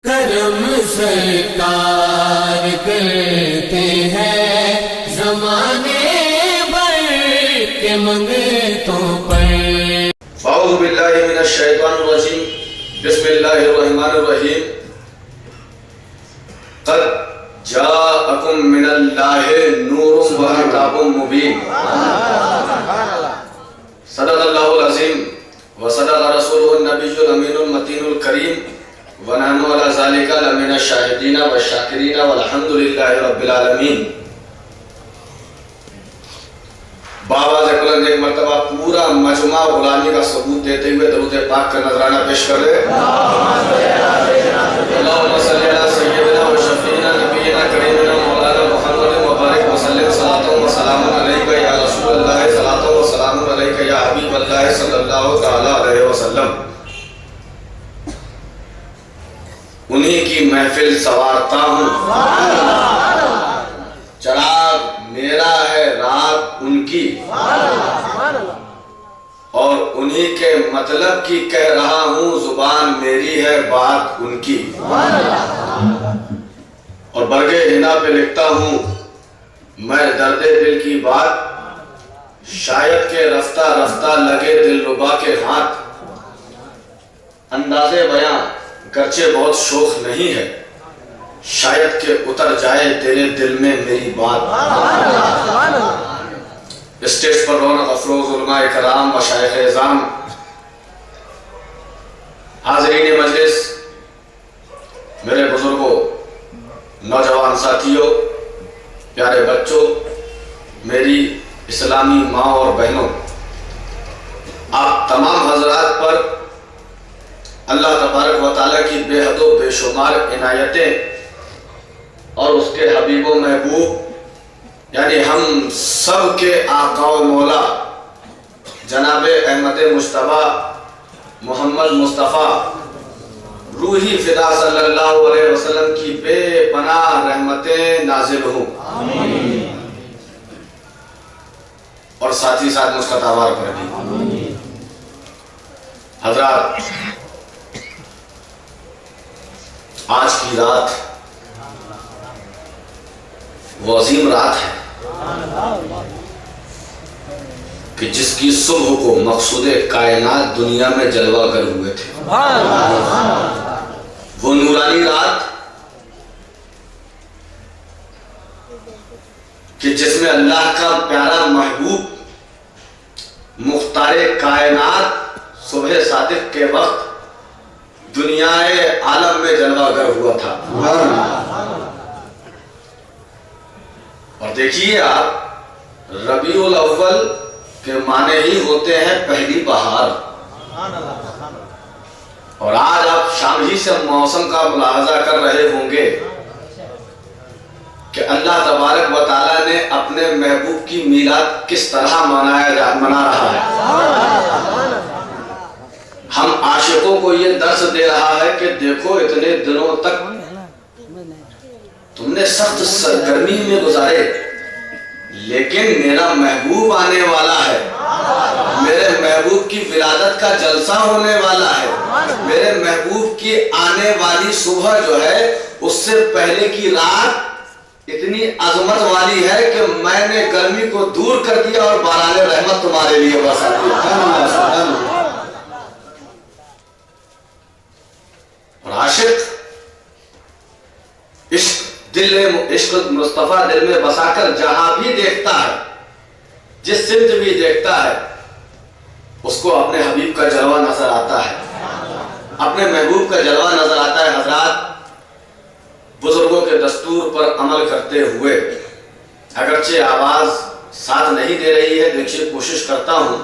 کرم سرکار کرتے ہیں زمانے بھر کے منگتوں پر۔ اعوذ باللہ من الشیطان الرجیم، بسم اللہ الرحمن الرحیم۔ قد جاءکم من اللہ نور و کتاب مبین۔ صدق اللہ العظیم وصدق رسولہ النبی الامین المتین الکریم ونحن علی ذالک لمن الشاہدین والشاکرین والحمد للہ رب العالمین۔ بابا سے بلند ایک مرتبہ پورا مجمع غلامی کا ثبوت دیتے ہوئے درود پاک کا نذرانہ پیش کر لے۔ اللہم صلی علی سیدنا و شفیعنا نبینا کریمنا مولانا محمد مبارک وسلم صلاۃ و سلام علیک یا رسول اللہ، صلاۃ و سلام علیک یا حبیب اللہ صلی اللہ تعالی علیہ وسلم۔ انہی کی محفل سوارتا ہوں، چراغ میرا ہے رات ان کی، اور انہی کے مطلب کی کہہ رہا ہوں، زبان میری ہے بات ان کی۔ اور برگے ہنا پہ لکھتا ہوں میں درد دل کی بات، شاید کہ رفتہ رفتہ لگے دل ربا کے ہاتھ۔ انداز بیاں گرچہ بہت شوخ نہیں ہے، شاید کہ اتر جائے تیرے دل میں میری بات۔ اسٹیج پر رونق افروز علماء کرام، مشائخ اعظام، حاضرین مجلس، میرے بزرگوں، نوجوان ساتھیوں، پیارے بچوں، میری اسلامی ماں اور بہنوں، آپ تمام حضرات پر اللہ تبارک و تعالیٰ کی بے حد و بے شمار عنایتیں اور اس کے حبیب و محبوب یعنی ہم سب کے آقا و مولا جناب احمد مجتبیٰ محمد مصطفیٰ روحی فدا صلی اللہ علیہ وسلم کی بے پناہ رحمتیں نازل ہوں، اور ساتھ ہی ساتھ مسکتاوار پر بھی۔ حضرات، آج کی رات وہ عظیم رات ہے کہ جس کی صبح کو مقصود کائنات دنیا میں جلوہ گر ہوئے تھے۔ وہ نورانی رات کہ جس میں اللہ کا پیارا محبوب مختار کائنات صبح صادق کے وقت دنیا عالم میں جلوہ گر ہوا تھا۔ اور دیکھیے آپ، ربیع الاول کے معنی ہی ہوتے ہیں پہلی بہار، اور آج آپ شام ہی سے موسم کا ملاحظہ کر رہے ہوں گے کہ اللہ تبارک و تعالیٰ نے اپنے محبوب کی میلاد کس طرح منا رہا ہے۔ ہم عاشقوں کو یہ درس دے رہا ہے کہ دیکھو اتنے دنوں تک تم نے سخت سرگرمی میں گزارے، لیکن میرا محبوب آنے والا ہے، میرے محبوب کی ولادت کا جلسہ ہونے والا ہے، میرے محبوب کی آنے والی صبح جو ہے اس سے پہلے کی رات اتنی عظمت والی ہے کہ میں نے گرمی کو دور کر دیا اور باران رحمت تمہارے لیے برسا دیا۔ اور عاشق عشق مصطفیٰ دل میں بسا کر جہاں بھی دیکھتا ہے، جس سمت بھی دیکھتا ہے، اس کو اپنے حبیب کا جلوہ نظر آتا ہے، اپنے محبوب کا جلوہ نظر آتا ہے۔ حضرات، بزرگوں کے دستور پر عمل کرتے ہوئے اگرچہ آواز ساتھ نہیں دے رہی ہے، دیکھیے کوشش کرتا ہوں،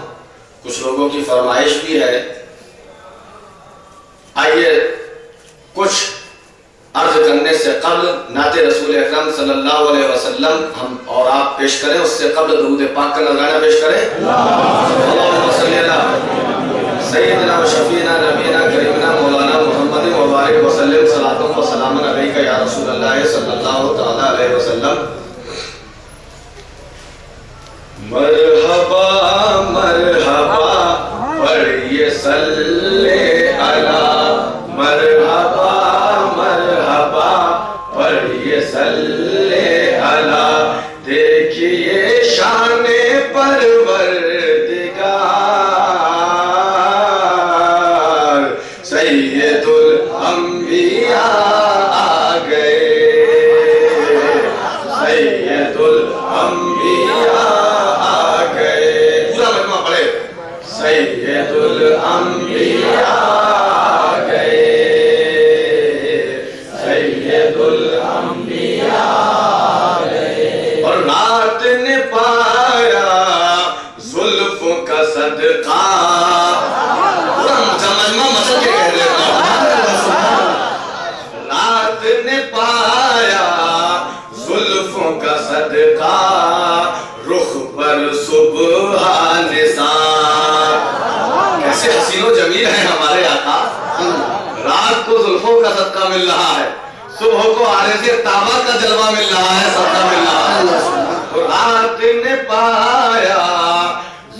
کچھ لوگوں کی فرمائش بھی ہے، آئیے کچھ عرض کرنے سے قبل نعت رسول اکرم صلی اللہ علیہ وسلم ہم اور آپ پیش کریں، اس سے قبل درود پاک کا نذرانہ پیش کریں۔ اللہم صلی علی سیدنا و شفیعنا نبینا کریمنا مولانا محمد مبارک وسلم، صلاۃ و سلام علیک یا رسول اللہ صلی اللہ تعالی علیہ وسلم۔ مرحبا مرحبا پڑھیے صلی علی مرحبا مرحبا مل رہا ہے، صبح کو عارض تابہ کا جلوہ مل رہا ہے، صدقہ مل رہا ہے. تو رات نے پایا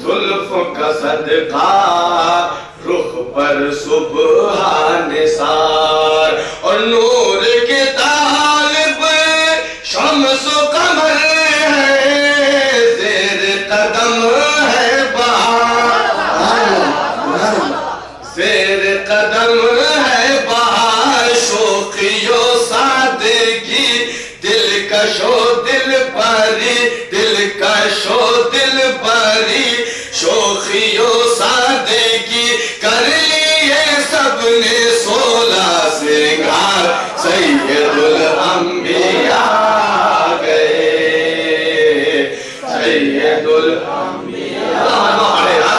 زلف کا صدقہ، رخ پر صبح نثار، اور نور کے طالب شمس و قمر ہے، زیر قدم ہے بہار، زیر قدم ہے بہار، شوقی و سادگی، دلکش و دل بری، دلکش و دل بری، شوخی و سادگی، کر لیے سب نے 16 سنگار، سید الانبیاء گئے، سید الانبیاء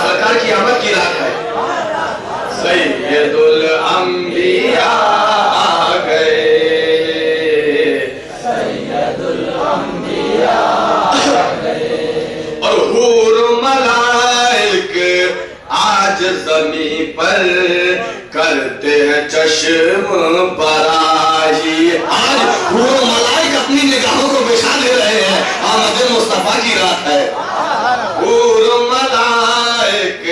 سرکار کی آمد کی رات ہے، سید الانبیاء گئے، سید الانبیاء گئے. اور حور و ملائک آج زمین پر کرتے ہیں چشم براہی. آج حور و ملائک اپنی نگاہوں کو بچھا لے رہے ہیں، آمد مصطفیٰ کی رات ہے. حور و ملائک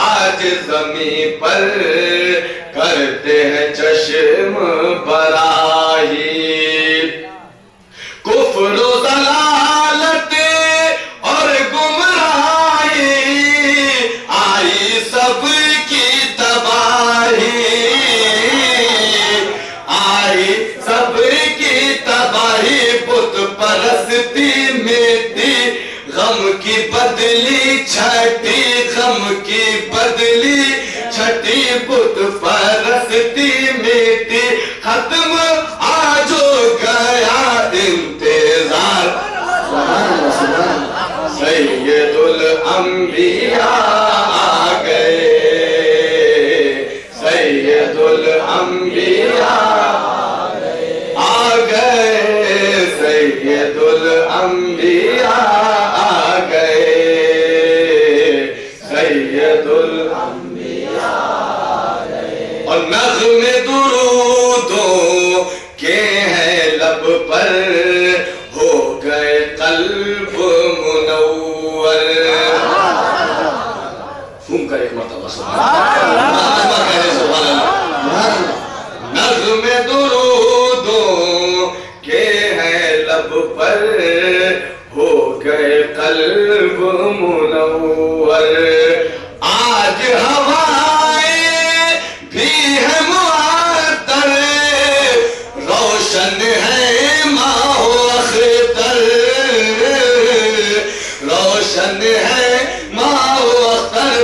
آج زمین پر کرتے ہیں چشم براہی. کفر و ضلالت اور گمراہی، آئی سب کی تباہی، آئی سب کی تباہی، بت پرستی مٹی، غم کی بدلی چھٹی، غم کی بدلی چھٹی، بت پرستی مٹی، ختم آج ہو گیا انتظار، سید الانبیاء آ گئے، سید الانبیاء آ گئے، سید الانبیاء آ گئے، سید الانبیاء آ گئے. اور نظم درودوں کے ہیں لب پر، ہو گئے قلب منور. پھونک کر ایک مرتبہ سبحان اللہ. نظم درودوں کے ہیں لب پر، ہو گئے قلب منور. آج ہوائیں بھی ہے معطر، روشن ہے ماہ و اختر، روشن ہے ماہ و اختر،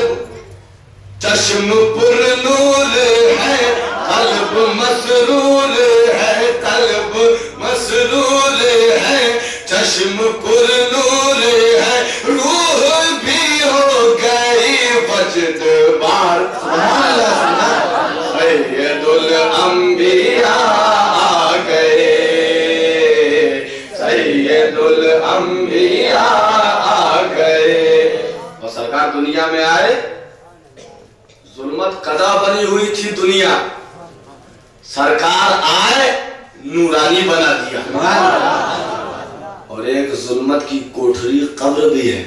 چشم پر نور ہے، قلب مسرور ہے، قلب مسرور ہے، چشم پر نور ہے، روح بھی ہو گئی وجد بار. سید الانبیاء آ گئے، سید الانبیاء آ گئے. اور سرکار دنیا میں آئے، ظلمت قضا بنی ہوئی تھی دنیا، سرکار آئے نورانی بنا دیا. اور ایک ظلمت کی کوٹھری قبر بھی ہے،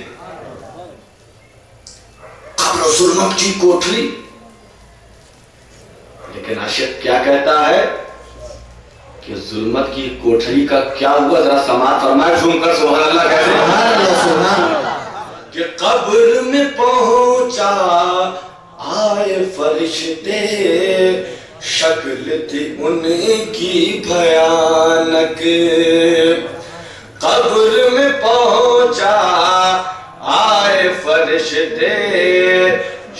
قبر ظلمت کی کوٹھری. لیکن عاشق کیا کہتا ہے کہ ظلمت کی کوٹھری کا کیا ہوا، ذرا سماعت فرمائے جھوم کر سبحان اللہ کہتے ہیں. کہ قبر میں پہنچا آئے فرشتے، شکل تھی ان کی بھیانک. قبر میں پہنچا آئے فرشتے،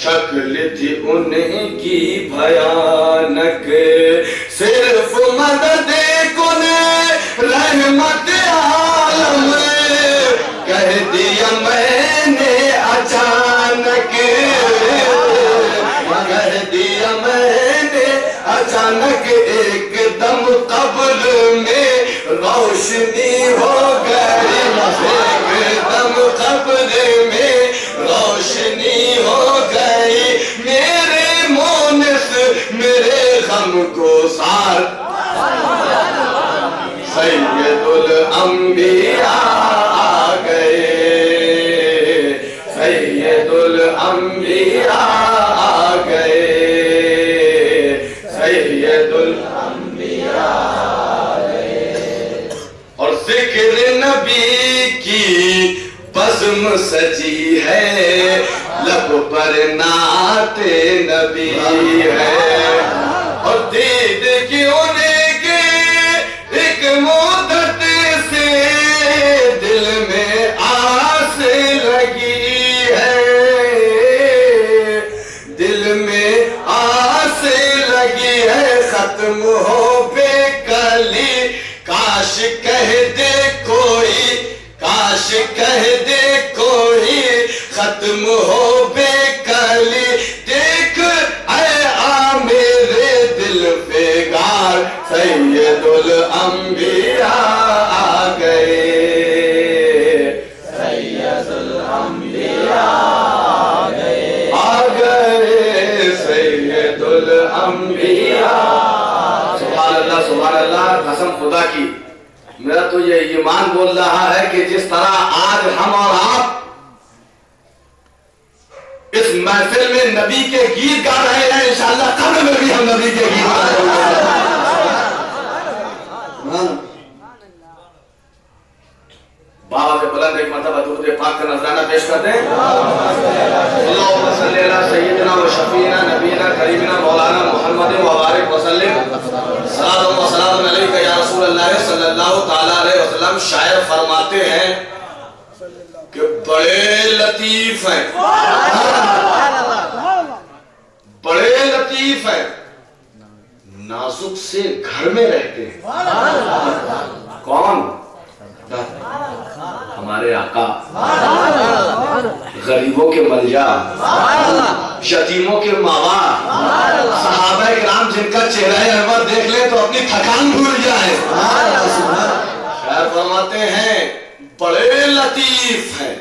شکل تھی ان کی بھیانک. صرف مدد کن رحمت عالم، کہہ دیا میں نے اچانک، کہہ دیا میں نے اچانک. ایک دم قبر میں روشنی ہو گئی، ایک دم قبر میں روشنی ہو گئی. میرے مونس میرے غم کو سار نبی کی بزم سجی ہے، لب پر نعت نبی ہے، اور دید کی انہیں کے ایک مدت سے دل میں آس لگی ہے، دل میں آس لگی ہے، ختم ہو بے کلی کاش کہہ دے کوئی، کاش کہہ دے کوئی ختم ہو بے کلی، دیکھ اے آ میرے دل پیگار سید الانبیاء آ گئے، سید الانبیاء آ گئے، سید الانبیاء۔ سبحان اللہ سبحان اللہ، قسم خدا کی میرا تو یہ ایمان بول رہا ہے کہ جس طرح آج ہم اور آپ اس محفل میں نبی کے گیت گا رہے ہیں، انشاءاللہ قبر میں بھی ہم نبی کے گیت گا رہے ہیں۔ بابا کے بلند ایک مرتبہ درود پاک کا نذرانہ پیش کر دیں۔ اللہم صلی علی سیدنا و شفیعنا نبینا کریمنا مولانا محمد و بارک وسلم، صلاۃ و سلام علیک یا رسول اللہ صلی اللہ تعالی علیہ وسلم۔ شاعر فرماتے ہیں کہ بڑے لطیف ہیں، بڑے لطیف ہیں، نازک سے گھر میں رہتے ہیں۔ کون؟ ہمارے آقا، غریبوں کے ملجا، یتیموں کے ماوا، صحابہ کرام جن کا چہرہ انور دیکھ لیں تو اپنی تھکان بھول جائیں۔ شاعر فرماتے ہیں بڑے لطیف ہیں،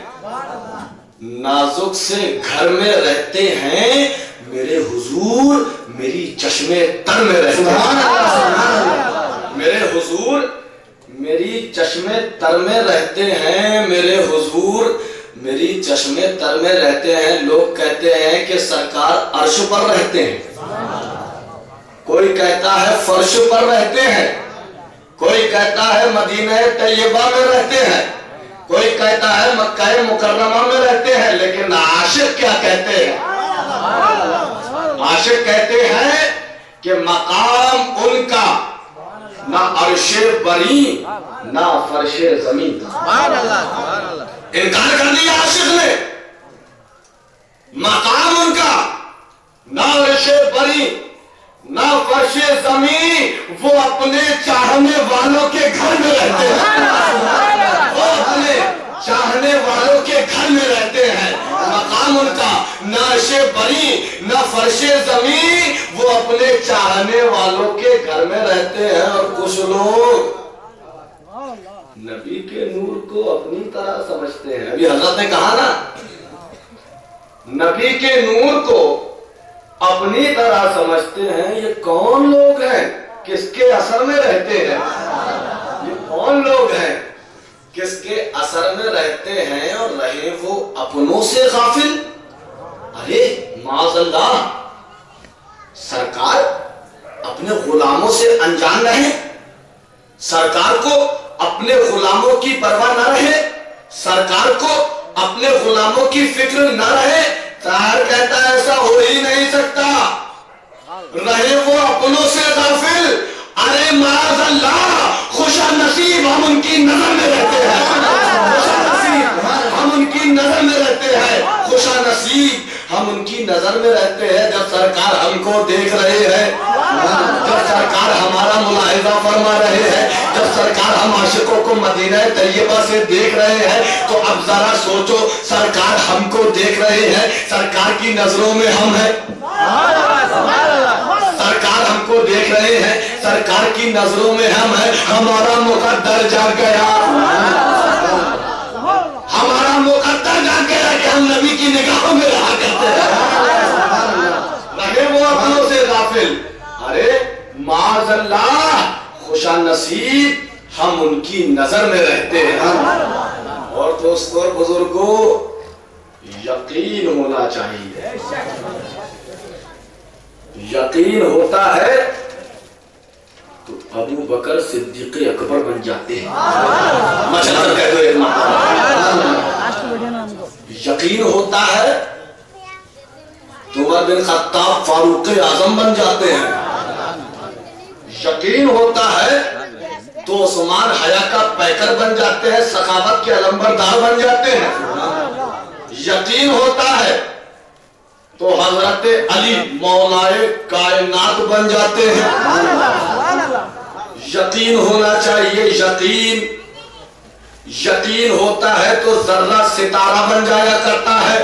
نازک سے گھر میں رہتے ہیں، میرے حضور میری چشمے تر میں رہتے ہیں، میرے حضور میری چشمے تر میں رہتے ہیں، میرے حضور میری چشمے تر میں رہتے ہیں۔ لوگ کہتے ہیں کہ سرکار عرش پر رہتے ہیں، کوئی کہتا ہے فرش پر رہتے ہیں، کوئی کہتا ہے مدینہ طیبہ میں رہتے ہیں، کوئی کہتا ہے مکہ مکرمہ میں رہتے ہیں، لیکن عاشق کیا کہتے ہیں؟ عاشق کہتے ہیں کہ مقام ان کا نہ عرش بری نہ فرش زمین۔ انکار کر دیا عاشق نے، مقام ان کا نہ عرش بری نہ فرش زمین، وہ اپنے چاہنے والوں کے گھر میں رہتے ہیں، وہ اپنے چاہنے والوں کے گھر میں رہتے ہیں۔ مقام ان کا نہ عرش بری نہ فرش زمین، وہ اپنے چاہنے والوں کے گھر میں رہتے ہیں۔ اور کچھ لوگ نبی کے نور کو اپنی طرح سمجھتے ہیں۔ ابھی حضرت نے کہا نا، نبی کے نور کو اپنی طرح سمجھتے ہیں۔ یہ کون لوگ ہیں کس کے اثر میں رہتے ہیں؟ یہ کون لوگ ہیں کس کے اثر میں رہتے ہیں اور رہے وہ اپنوں سے غافل؟ ارے معاذ اللہ، سرکار اپنے غلاموں سے انجان رہے، سرکار کو اپنے غلاموں کی پرواہ نہ رہے، سرکار کو اپنے غلاموں کی فکر نہ رہے۔ طاہر کہتا ہے ایسا ہو ہی نہیں سکتا، رہے وہ اپنوں سے غافل۔ ارے معاذ اللہ، خوشا نصیب ہم ان کی نظر میں رہتے ہیں، خوشا نصیب ہم ان کی نظر میں رہتے ہیں، خوشا نصیب ہم ان کی نظر میں رہتے ہیں۔ جب سرکار ہم کو دیکھ رہے ہیں، جب سرکار ہمارا ملاحظہ فرما رہے ہیں، جب سرکار ہم عاشقوں کو مدینہ طیبہ سے دیکھ رہے ہیں، تو اب ذرا سوچو، سرکار ہم کو دیکھ رہے ہیں، سرکار کی نظروں میں ہم ہیں، سرکار ہم کو دیکھ رہے ہیں، سرکار کی نظروں میں ہم ہیں۔ ہمارا مقدر جاگ گیا، ہمارا مقدر جاگ گیا کہ ہم نبی کی نگاہوں میں رہا کرتے ہیں، رہے وہ اپنوں سے غافل۔ ارے معاذ اللہ، خوشا نصیب ہم ان کی نظر میں رہتے ہیں۔ اور دوستوں اور بزرگوں، یقین ہونا چاہیے، یقین ہوتا ہے تو ابو بکر صدیق اکبر بن جاتے ہیں. مچلا کر کہہ دو ایک مرتبہ. یقین ہوتا ہے تو عمر بن خطاب فاروق اعظم بن جاتے ہیں. یقین ہوتا ہے تو عثمان حیا کا پیکر بن جاتے ہیں, سخاوت کے علمبردار بن جاتے ہیں. یقین ہوتا ہے تو حضرت علی مولائے کائنات بن جاتے ہیں. یقین ہونا چاہیے. یقین ہوتا ہے تو ذرہ ستارہ بن جایا کرتا ہے.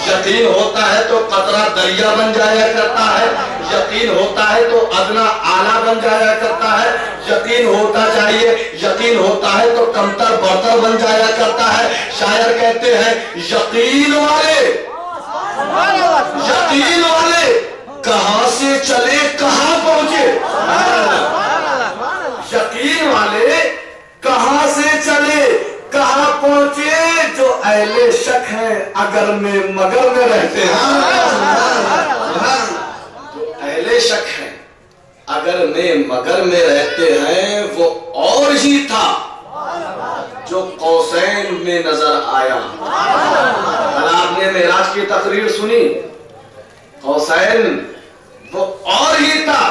یقین ہوتا ہے تو قطرہ دریا بن جایا کرتا ہے. یقین ہوتا ہے تو ادنا آلہ بن جایا کرتا ہے. یقین ہوتا چاہیے. یقین ہوتا ہے تو کمتر برتر بن جایا کرتا ہے. شاعر کہتے ہیں یقین والے کہاں سے چلے کہاں پہنچے. یقین والے کہاں سے چلے کہاں پہنچے, جو اہل شک ہیں اگر میں مگر میں رہتے ہیں. جو اہل شک ہیں اگر میں مگر میں رہتے ہیں وہ اور ہی تھا جو قوسین میں نظر آیا. اگر آپ نے معراج کی تقریر سنی, قوسین وہ اور ہی تھا,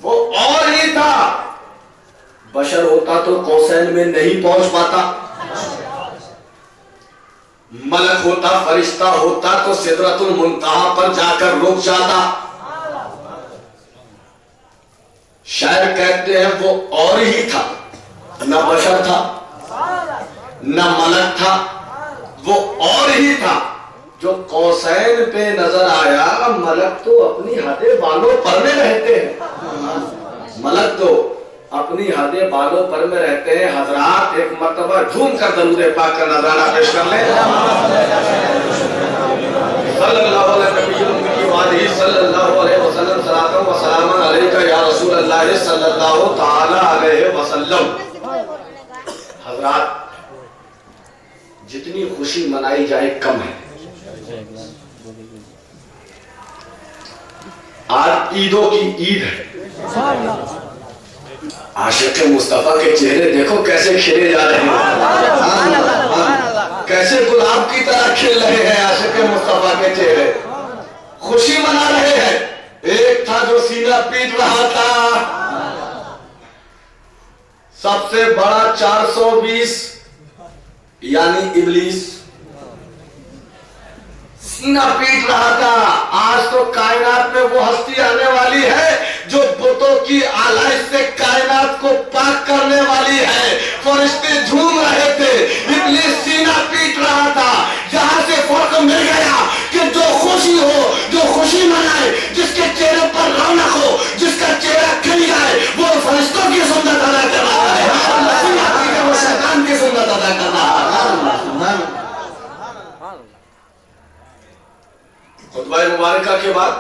وہ اور ہی تھا. بشر ہوتا تو قوسین میں نہیں پہنچ پاتا. ملک ہوتا, فرشتہ ہوتا تو سدرۃ المنتہا پر جا کر رک جاتا. شاعر کہتے ہیں وہ اور ہی تھا, نہ بشر تھا نہ ملک تھا, وہ اور ہی تھا جو قوسین پہ نظر آیا. ملک تو اپنی حد بالوں پر میں رہتے ہیں. ملک تو اپنی حد بالوں پر میں رہتے ہیں. حضرات ایک مرتبہ جھوم کر درود پاک کا نذرانہ پیش کر لیں. صلی اللہ علیہ وسلم صلاۃ و سلام علیک یا رسول اللہ صلی اللہ تعالی علیہ وسلم. حضرات جتنی خوشی منائی جائے کم ہے. آج عیدوں کی عید ہے. عاشق مصطفیٰ کے چہرے دیکھو کیسے کھلے جا رہے ہیں, کیسے گلاب کی طرح کھل رہے ہیں. عاشق مصطفیٰ کے چہرے خوشی منا رہے ہیں. ایک تھا جو سینہ پیٹ رہا تھا, سب سے بڑا 420 یعنی ابلیس سینہ پیٹ رہا تھا. آج تو کائنات میں وہ ہستی آنے والی ہے جو بتوں کی آلائش سے کائنات کو پاک کرنے والی ہے. فرشتے جھوم رہے تھے, ابلیس سینہ پیٹ رہا تھا. جہاں سے فرق مل گیا کہ جو خوشی ہو, جو خوشی منائے, جس کے چہرے پر رونق ہو, جس کا چہرہ کھل جائے, وہ فرشتوں کی سنت ادا کر رہا ہے, وہ شیطان کی سنت ادا کر رہا ہے. خطبہ مبارکہ کے بعد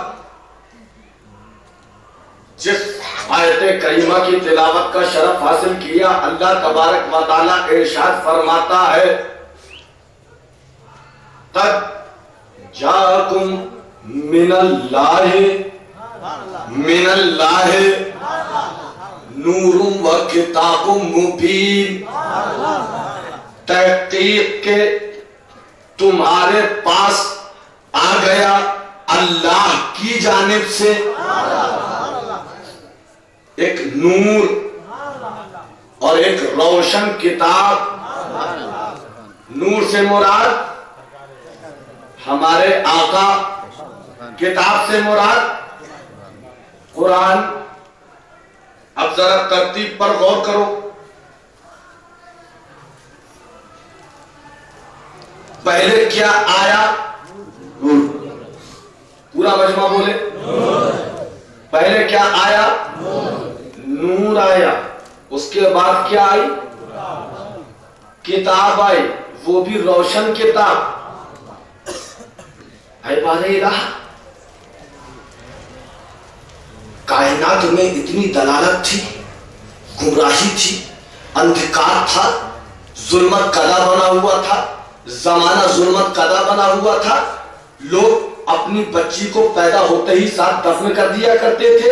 جس آیت کریمہ کی تلاوت کا شرف حاصل کیا, اللہ تبارک و تعالیٰ ارشاد فرماتا ہے قد جاءکم من اللہ نور و کتاب مبین. تحقیق کے تمہارے پاس آ گیا اللہ کی جانب سے ایک نور اور ایک روشن کتاب. نور سے مراد ہمارے آقا, کتاب سے مراد قرآن. اب ذرا ترتیب پر غور کرو. پہلے کیا آیا؟ پورا مجمع بولے. پہلے کیا آیا؟ نور آیا. اس کے بعد کیا آئی؟ کتاب آئی, وہ بھی روشن کتاب. عباد الہ کائنات میں اتنی دلالت تھی, گمراہی تھی, اندھکار تھا, ظلمت قدا بنا ہوا تھا, زمانہ ظلمت قدا بنا ہوا تھا. لوگ اپنی بچی کو پیدا ہوتے ہی ساتھ دفن کر دیا کرتے تھے.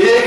1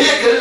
1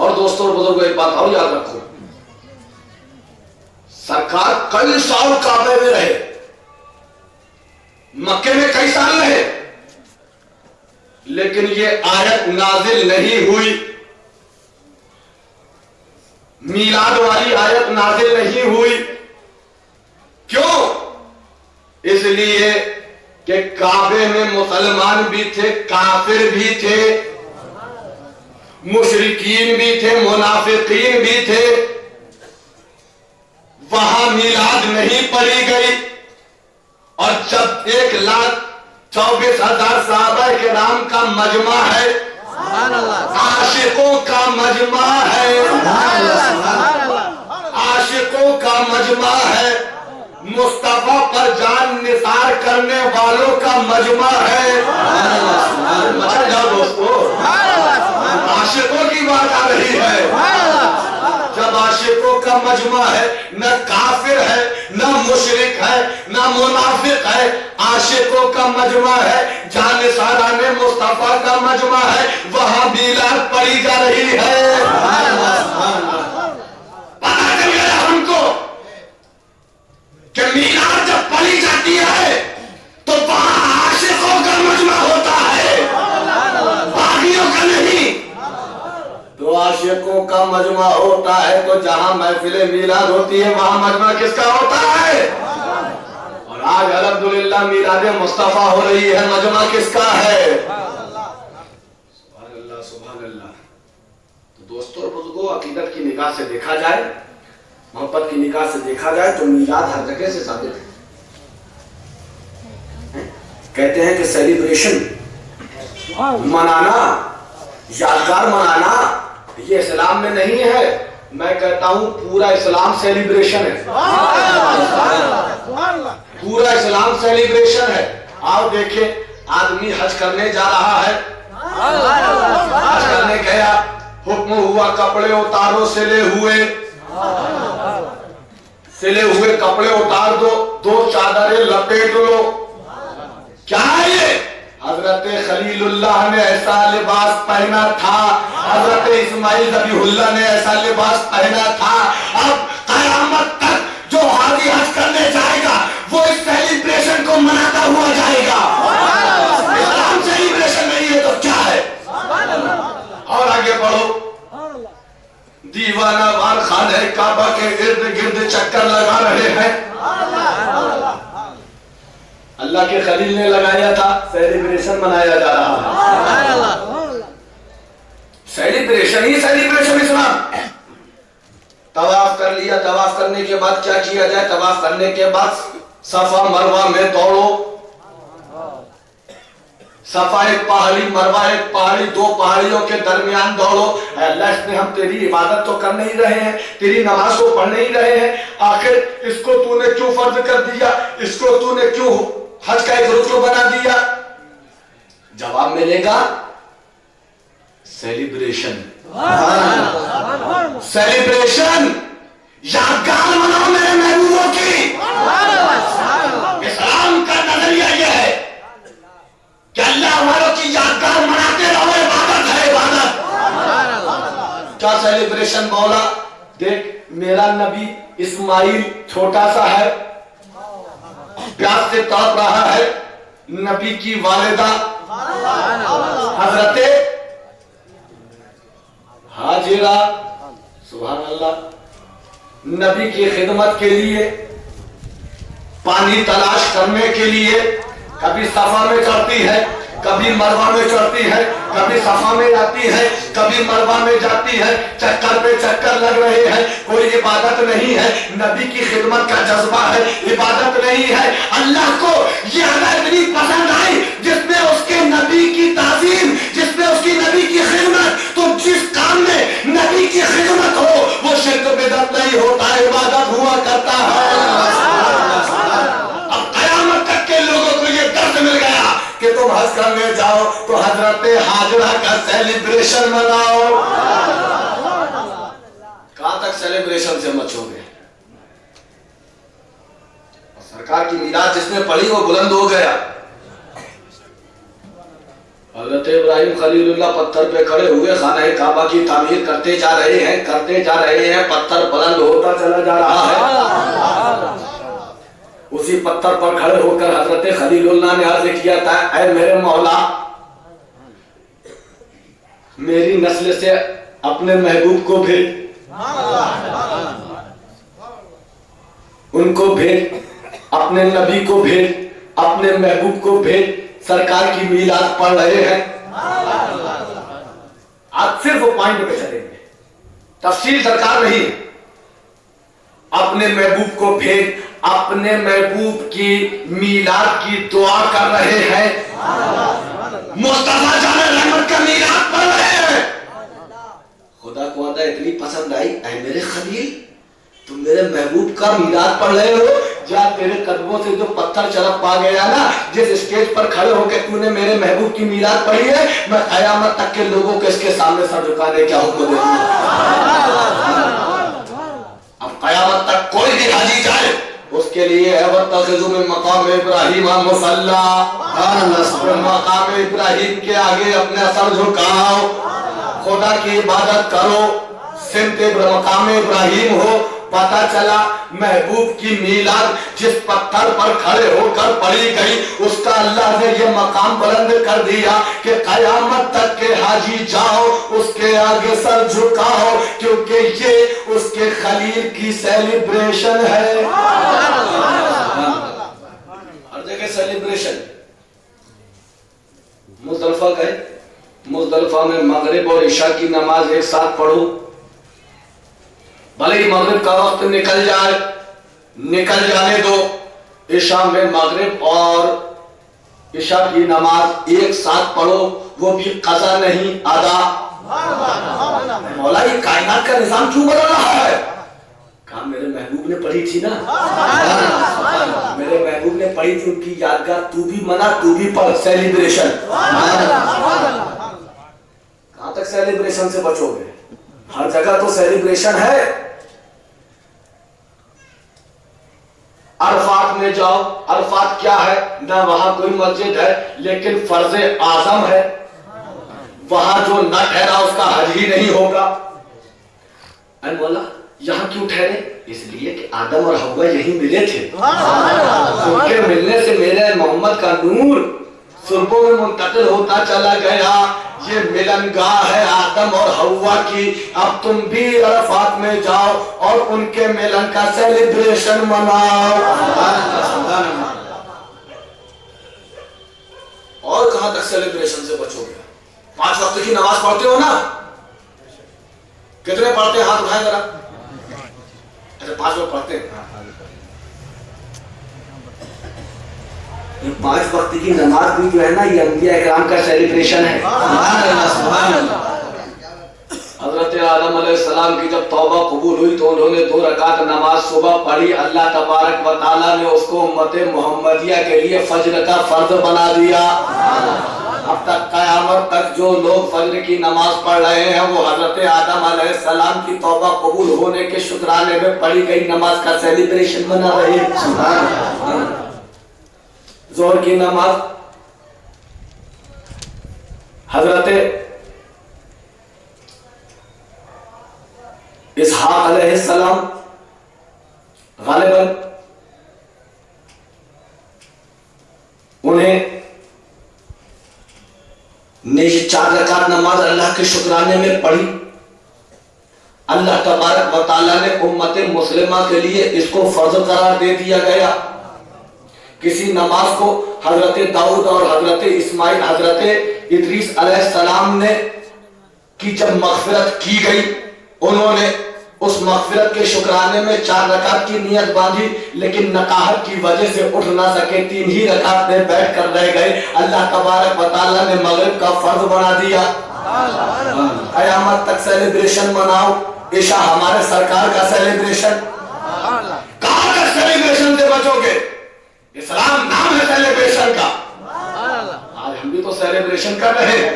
اور دوستوں اور بزرگوں ایک بات اور یاد رکھو، سرکار کئی سال کعبے میں رہے، مکے میں کئی سال رہے، لیکن یہ آیت نازل نہیں ہوئی، میلاد والی آیت نازل نہیں ہوئی۔ کیوں؟ اس لیے کہ کعبے میں مسلمان بھی تھے، کافر بھی تھے، مشرکین بھی تھے، منافقین بھی تھے، وہاں میلاد نہیں پڑھی گئی۔ اور جب 1,24,000 صحابہ کرام کا مجمع ہے، عاشقوں کا مجمع ہے، عاشقوں کا مجمع ہے، مصطفیٰ پر جان نثار کرنے والوں کا مجمع ہے۔ اچھا جاؤ دوستو، عاشقوں کی بات آ رہی ہے۔ جب عاشقوں کا مجمع ہے، نہ کافر ہے، نہ مشرک ہے، نہ منافق ہے، عاشقوں کا مجمع ہے، جان نثاران مصطفیٰ کا مجمع ہے، وہاں میلاد پڑھی جا رہی ہے۔ پتہ چل گیا ہم کو کہ میلاد جب پڑھی جاتی ہے تو وہاں عاشقوں کا مجمع ہوتا ہے، باغیوں کا نہیں۔ تو عاشقوں کا مجمع ہوتا ہے تو جہاں محفل میلاد ہوتی ہے وہاں مجمع کس کا ہوتا ہے؟ اور آج الحمدللہ میلاد مصطفیٰ ہو رہی ہے، مجمع کس کا ہے؟ سبحان اللہ، سبحان اللہ۔ تو دوستوں اور بزرگوں، عقیدت کی نگاہ سے دیکھا جائے، محبت کی نگاہ سے دیکھا جائے تو میلاد ہر جگہ سے ثابت ہے۔ کہتے ہیں کہ سیلیبریشن منانا، یادگار منانا، یہ اسلام میں نہیں ہے۔ میں کہتا ہوں پورا اسلام سیلیبریشن ہے، پورا اسلام سیلیبریشن ہے۔ آپ دیکھیں، آدمی حج کرنے جا رہا ہے، حج کرنے گیا، حکم ہوا کپڑے اتارو، سلے ہوئے کپڑے اتار دو، 2 چادریں لپیٹ لو۔ کیا ہے یہ؟ حضرت خلیل اللہ نے ایسا لباس پہنا تھا، حضرت اسماعیل ذبیح اللہ نے ایسا لباس پہنا تھا۔ اب قیامت تک جو حاجی حج کرنے جائے گا وہ اس سیلیبریشن کو مناتا ہوا جائے گا۔ اسلام سیلیبریشن نہیں ہے تو کیا ہے؟ اور آگے بڑھو، دیوانہ وار خانہ کعبہ کے ارد گرد چکر لگا رہے ہیں۔ اللہ کے خلیل نے لگایا تھا، سیلیبریشن منایا جا رہا ہے۔ سیلیبریشن ہی سیلیبریشن اسلام۔ طواف کر لیا، طواف کرنے کے بعد کیا کیا جائے؟ طواف کرنے کے بعد صفا مروہ میں دوڑو، صفا ایک پہاڑی، مروہ ایک پہاڑی، 2 پہاڑیوں کے درمیان دوڑو۔ اے اللہ، اس میں ہم تیری عبادت تو کر نہیں رہے ہیں، تیری نماز کو پڑھ نہیں رہے ہیں، آخر اس کو تو نے کیوں فرض کر دیا؟ اس کو تو نے کیوں حج کا ایک رکن بنا دیا؟ جواب ملے گا سیلیبریشن۔ سیلیبریشن، یادگار مناؤ میرے محبوبوں کی۔ اسلام کا نظریہ یہ ہے کہ اللہ والوں کی یادگار مناتے رہو، عبادت ہے، عبادت۔ کیا سیلیبریشن بولا؟ دیکھ، میرا نبی اسماعیل چھوٹا سا ہے، پیاس سے تڑپ رہا ہے، نبی کی والدہ حضرت ہاجرہ، سبحان اللہ، نبی کی خدمت کے لیے، پانی تلاش کرنے کے لیے کبھی صفا میں چڑھتی ہے، کبھی مروہ میں چڑھتی ہے، کبھی صفا میں جاتی ہے، کبھی مروہ میں جاتی ہے، چکر پہ چکر لگ رہے ہیں، کوئی عبادت نہیں ہے، نبی کی خدمت کا جذبہ ہے، عبادت نہیں ہے۔ اللہ کو یہ ادا اتنی پسند آئی جس میں اس کے نبی کی تعظیم، جس میں اس کی نبی کی خدمت، تو جس کام میں نبی کی خدمت ہو وہ شرک بدعت نہیں ہوتا، عبادت ہوا کرتا ہے۔ اب قیامت تک کے لوگوں کو یہ درد مل گیا کہ تم حج کرنے جاؤ تو حضرت ہاجرہ کا سیلیبریشن مناؤ۔ کہاں تک سیلیبریشن سے مچو گے؟ سرکار کی میلاد جس نے پڑھی وہ بلند ہو گیا۔ حضرت ابراہیم خلیل اللہ پتھر پہ کھڑے ہوئے خانہ کعبہ کی تعمیر کرتے جا رہے ہیں پتھر بلند ہوتا چلا جا رہا ہے. اسی پتھر پر کھڑے ہو کر حضرت خلیل اللہ نے عرض کیا تھا اے میرے مولا میری نسل سے اپنے محبوب کو بھیج, ان کو بھیج, اپنے نبی کو بھیج, اپنے محبوب کو بھیج, سرکار کی میلاد پڑھ رہے ہیں. آج صرف وہ پوائنٹ پہ چلیں گے, تفصیل سرکار نہیں. اپنے محبوب کو بھیج, اپنے محبوب کی میلاد کی دعا کر رہے ہیں, مصطفیٰ جان رحمت کا میلاد پڑھ رہے ہیں. خدا کو عطا اتنی پسند آئی اے میرے خلیل تم میرے محبوب کا میلاد پڑھ رہے ہو, جا تیرے قدموں سے جو پتھر چلپ پا گیا نا, جس اسٹیج پر کھڑے ہو کے تو نے میرے محبوب کی میلاد پڑھی ہے, میں قیامت تک کے لوگوں کو اس کے سامنے سر جھکانے کا حکم دے دوں. اب قیامت تک کوئی بھی حاجی جائے اس کے لیے ہے وَاتَّخِذُوا مِن مَقَامِ إِبْرَاهِيمَ مُصَلًّى, مقام ابراہیم کے آگے اپنے سر جھکاؤ, خدا کی عبادت کرو, سمت مقام ابراہیم ہو. پتہ چلا محبوب کی میلاد جس پتھر پر کھڑے ہو کر پڑھی گئی اس کا اللہ نے یہ مقام بلند کر دیا کہ قیامت تک کے حاجی جاؤ اس کے آگے سر جھکاؤ, کیونکہ یہ اس کے خلیل کی سیلیبریشن ہے. ہر جگہ سیلیبریشن. مزدلفہ گئے, مزدلفہ میں مغرب اور عشاء کی نماز ایک ساتھ پڑھو, بھلے ہی مغرب کا وقت نکل جائے, نکل جانے دو, عشاء میں مغرب اور عشاء کی نماز ایک ساتھ پڑھو, وہ بھی قضا نہیں ادا. مولا یہ کائنات کا نظام کیوں بدل رہا ہے؟ کہا میرے محبوب نے پڑھی تھی نا, میرے محبوب نے پڑھی تھی, ان کی یادگار تو بھی منا تو بھی پڑھ, سیلیبریشن. کہاں تک سیلیبریشن سے بچو گے؟ ہر جگہ تو سیلیبریشن ہے. عرفات میں جاؤ, عرفات کیا ہے؟ نہ وہاں کوئی مسجد ہے لیکن فرض اعظم ہے, وہاں جو نہ ٹھہرا اس کا حج ہی نہیں ہوگا. اے مولا یہاں کیوں ٹھہرے؟ اس لیے کہ آدم اور حوا یہی ملے تھے, ان کے ملنے سے میرے محمد کا نور سربوں میں منتقل ہوتا چلا گیا. یہ ملن گاہ ہے آدم اور حوا کی. اب تم بھی عرفات میں جاؤ اور ان کے ملن کا سیلیبریشن مناؤ. اور کہاں تک سیلیبریشن سے بچو گے؟ 5 وقت کی نماز پڑھتے ہو نا, کتنے پڑھتے ہیں ہاتھ اٹھائیں ذرا. اچھا 5 وقت پڑھتے ہیں. 5 وقت کی نماز بھی جو ہے نا یہ انبیاء اکرام کا سیلیبریشن ہے. حضرت آدم علیہ السلام کی جب توبہ قبول ہوئی تو انہوں نے 2 رکعت نماز صبح پڑھی. اللہ تبارک و تعالیٰ نے اس کو امت محمدیہ کے لیے فجر کا فرض بنا دیا. اب تک قیامت تک جو لوگ فجر کی نماز پڑھ رہے ہیں وہ حضرت آدم علیہ السلام کی توبہ قبول ہونے کے شکرانے میں پڑھی گئی نماز کا سیلیبریشن منا رہے ہیں. ظہر کی نماز حضرت اسحاق علیہ السلام غالباً انہیں نے 4 رکعت نماز اللہ کے شکرانے میں پڑھی. اللہ تبارک و تعالیٰ نے امت مسلمہ کے لیے اس کو فرض قرار دے دیا گیا. کسی نماز کو حضرت داؤد اور حضرت اسماعیل حضرت ادریس علیہ السلام نے کی جب مغفرت کی گئی انہوں نے اس مغفرت کے شکرانے میں 4 رکعت کی نیت باندھی, لیکن نقاہت کی وجہ سے اٹھ نہ سکے, 3 ہی رکعت میں بیٹھ کر رہ گئے. اللہ تبارک و تعالیٰ نے مغرب کا فرض بنا دیا. قیامت تک سیلیبریشن مناؤ. عشاء ہمارے سرکار کا سیلیبریشن. کہاں تک سیلیبریشن سے بچو گے؟ اسلام نام ہے سیلیبریشن کا. آج ہم بھی تو سیلیبریشن کر رہے ہیں,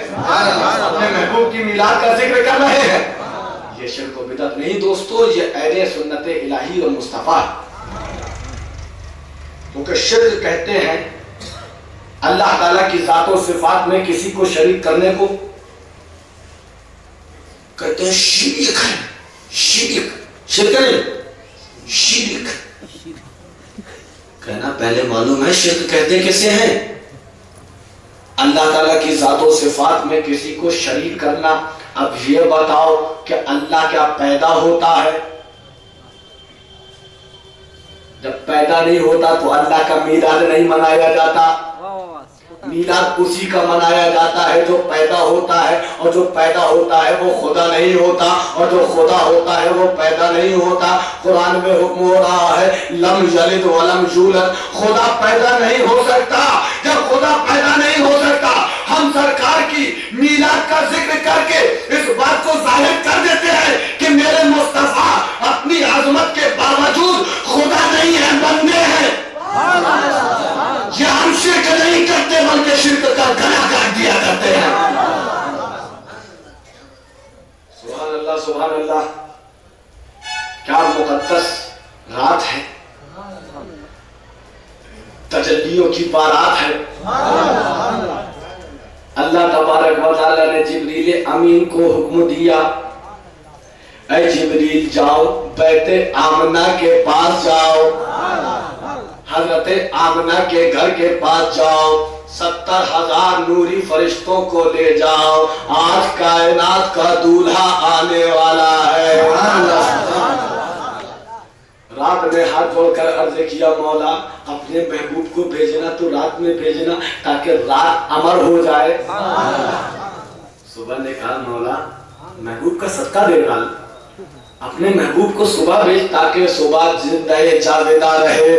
اپنے محبوب کی میلاد کا ذکر کر رہے ہیں. یہ شرک و بدعت نہیں دوستو, یہ اہل سنت الہی اور مصطفیٰ. کیونکہ شرک کہتے ہیں اللہ تعالیٰ کی ذات و صفات میں کسی کو شریک کرنے کو کہتے ہیں شرک ہے. شرک نہیں، شرک. کہنا پہلے معلوم ہے شرک کہتے کسے ہیں؟ اللہ تعالیٰ کی ذات و صفات میں کسی کو شریک کرنا. اب یہ بتاؤ کہ اللہ کیا پیدا ہوتا ہے؟ جب پیدا نہیں ہوتا تو اللہ کا میلاد نہیں منایا جاتا. میلاد اسی کا منایا جاتا ہے جو پیدا ہوتا ہے، اور جو پیدا ہوتا ہے وہ خدا نہیں ہوتا، اور جو خدا ہوتا ہے وہ پیدا نہیں ہوتا. قرآن میں حکم ہو رہا ہے لم یلد ولم یولد. خدا پیدا نہیں ہو سکتا. جب خدا پیدا نہیں ہو سکتا، ہم سرکار کی میلاد کا ذکر کر کے اس بات کو ظاہر کر دیتے ہیں کہ میرے مصطفیٰ اپنی عظمت کے باوجود خدا نہیں ہے، بندے ہیں. یہ ہم شرک نہیں کرتے بلکہ شرک کا گلا کاٹ دیا کرتے ہیں. سبحان اللہ سبحان اللہ. کیا مقدس رات ہے، تجلیوں کی بارات ہے. اللہ تبارک و تعالی نے جبریل امین کو حکم دیا، اے جبریل جاؤ بیت آمنہ کے پاس جاؤ، حضرت آمنہ کے گھر کے پاس جاؤ، 70,000 نوری فرشتوں کو لے جاؤ. آج کائنات کا دولہا آنے والا ہے. رات میں ہاتھ جوڑ کر عرض کیا مولا اپنے محبوب کو بھیجنا تو رات میں بھیجنا تاکہ رات امر ہو جائے. صبح نے کہا مولا محبوب کا صدقہ دے ڈال، اپنے محبوب کو صبح بھیج تاکہ صبح زندہ جاویدہ رہے.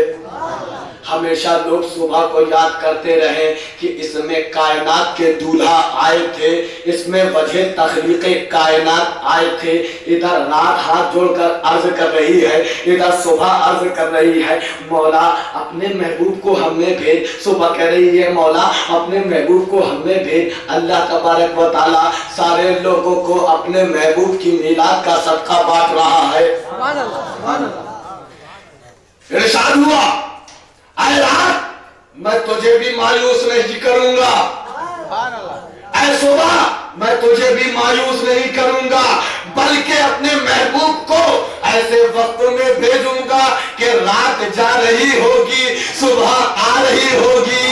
ہمیشہ لوگ صبح کو یاد کرتے رہیں کہ اس میں کائنات کے دولہا آئے تھے، اس میں وجہ تخلیق کائنات آئے تھے. ادھر رات ہاتھ جوڑ کر عرض کر رہی ہے، ادھر صبح عرض کر رہی ہے مولا اپنے محبوب کو ہمیں بھیج. صبح کہہ رہی ہے مولا اپنے محبوب کو ہمیں بھیج. اللہ تبارک و تعالی سارے لوگوں کو اپنے محبوب کی میلاد کا صدقہ بانٹ رہا ہے. ارشاد ہوا اے رات میں تجھے بھی مایوس نہیں کروں گا، اے صبح میں تجھے بھی مایوس نہیں کروں گا، بلکہ اپنے محبوب کو ایسے وقت میں بھیجوں گا کہ رات جا رہی ہوگی صبح آ رہی ہوگی.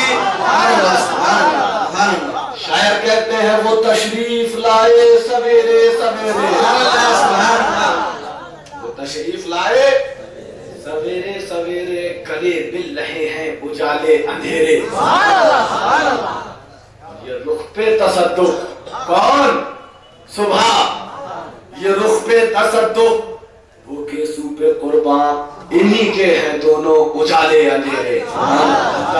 شاعر کہتے ہیں وہ تشریف لائے سویرے سویرے، وہ تشریف لائے سویرے سویرے، گلے مل رہے ہیں اجالے اندھیرے. یہ رخ پہ تصدق کون؟ صبح. یہ رخ پہ تصدق وہ کے سو پہ قربان، انہی کے ہیں دونوں اجالے اندھیرے.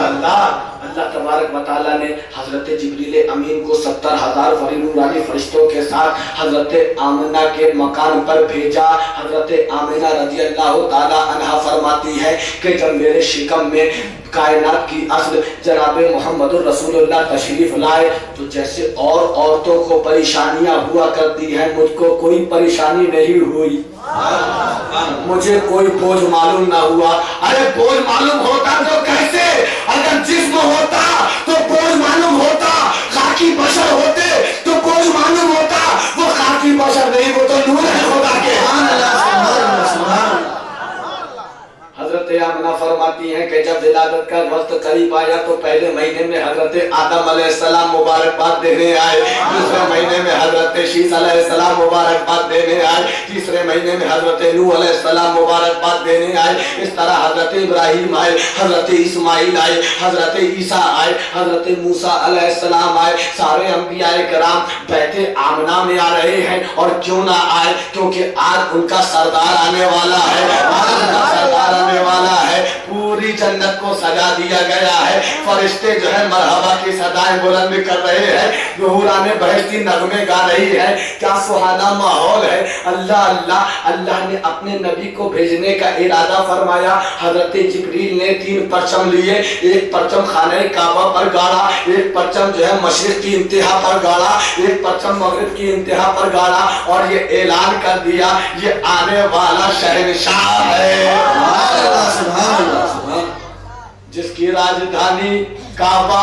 اللہ تبارک و تعالیٰ نے حضرت جبریل امین کو 70,000 نورانی فرشتوں کے ساتھ حضرت آمنہ کے مکان پر بھیجا. حضرت آمنہ رضی اللہ تعالیٰ عنہ فرماتی ہے کہ جب میرے شکم میں کائنات کی اصل جناب محمد الرسول اللہ تشریف لائے تو جیسے اور عورتوں کو پریشانیاں ہوا کرتی ہیں مجھ کو کوئی پریشانی نہیں ہوئی، مجھے کوئی بوجھ معلوم نہ ہوا. ارے بوجھ معلوم ہوتا تو کیسے؟ اگر جسم ہوتا تو بوجھ معلوم ہوتا، خاکی بشر ہوتے تو بوجھ معلوم ہوتا. وہ خاکی بشر نہیں، وہ تو نور ہے خدا کے. حضرت آمنہ فرماتی ہیں کہ جب ولادت کا وقت قریب آیا تو پہلے مہینے میں حضرت آدم علیہ السلام مبارکباد دینے آئے، دوسرے مہینے میں حضرت شیس علیہ السلام مبارکباد دینے آئے، تیسرے مہینے میں حضرت نوح علیہ السلام مبارکباد دینے آئے. اس طرح حضرت ابراہیم آئے، حضرت اسماعیل آئے، حضرت عیسیٰ آئے، حضرت موسیٰ علیہ السلام آئے. سارے انبیاء کرام بیت آمنہ میں آ رہے ہیں. اور کیوں نہ آئے؟ کیونکہ آج ان کا سردار آنے والا ہے، آج ان کا سردار آنے والا ہے. پوری جنت کو سجا دیا گیا ہے. فرشتے جو ہے مرحبا کی صدائیں بلند کر رہے ہیں، حوران بہشتی نغمے گا رہی ہے. کیا سہانا ماحول ہے. اللہ اللہ اللہ نے اپنے نبی کو بھیجنے کا ارادہ فرمایا. حضرت جبریل نے 3 پرچم لیے، ایک پرچم خانہ کعبہ پر گاڑا، ایک پرچم جو ہے مشرق کی انتہا پر گاڑا، ایک پرچم مغرب کی انتہا پر گاڑا، اور یہ اعلان کر دیا یہ آنے والا شہنشاہ ہے جس کی راجدھانی کعبہ